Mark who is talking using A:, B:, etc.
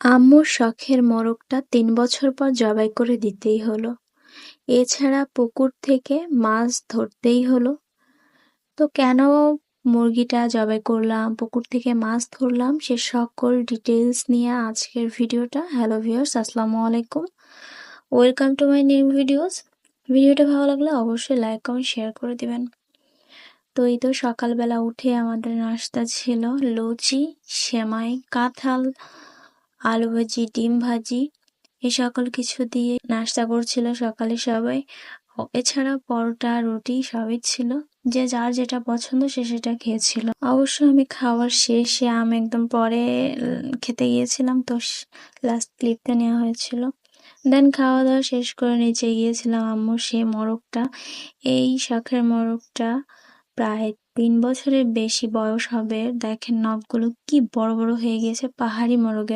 A: আম্মুর শখের মোরগটা ৩ বছর পর জবাই করে দিতেই হলো। এছাড়া পুকুর থেকে মাছ ধরতেই হলো। তো কেন মুরগিটা জবাই করলাম, পুকুর থেকে মাছ ধরলাম, সে সকল ডিটেইলস নিয়ে আজকের ভিডিওটা। হ্যালো ভিউয়ার্স, আসসালামু আলাইকুম, welcome to my new videos. ভিডিওটা ভালো লাগলে অবশ্যই লাইক কমেন্ট শেয়ার করে দিবেন। তো এই তো সকালবেলা উঠে আমাদের নাস্তা ছিল লুচি, সেমাই, কাঁঠাল, আলু ভাজি, ডিম ভাজি, এই সকল কিছু দিয়ে নাস্তা করছিল সকালে সবাই। এছাড়া পরোটা, রুটি সবই ছিল। যে যার যেটা পছন্দ সে সেটা খেয়েছিল। অবশ্য আমি খাওয়ার শেষে আমি একদম পরে খেতে গিয়েছিলাম, তো লাস্ট ক্লিপটা নেওয়া হয়েছিল। দেন খাওয়া দাওয়া শেষ করে নিচে গিয়েছিলাম আম্মুর সেই মোরগটা, এই শখের মোরগটা প্রায় ৩ বছরের বেশি বয়স হবে। দেখেন নখগুলো কি বড় বড় হয়ে গিয়েছে, পাহাড়ি মোরগের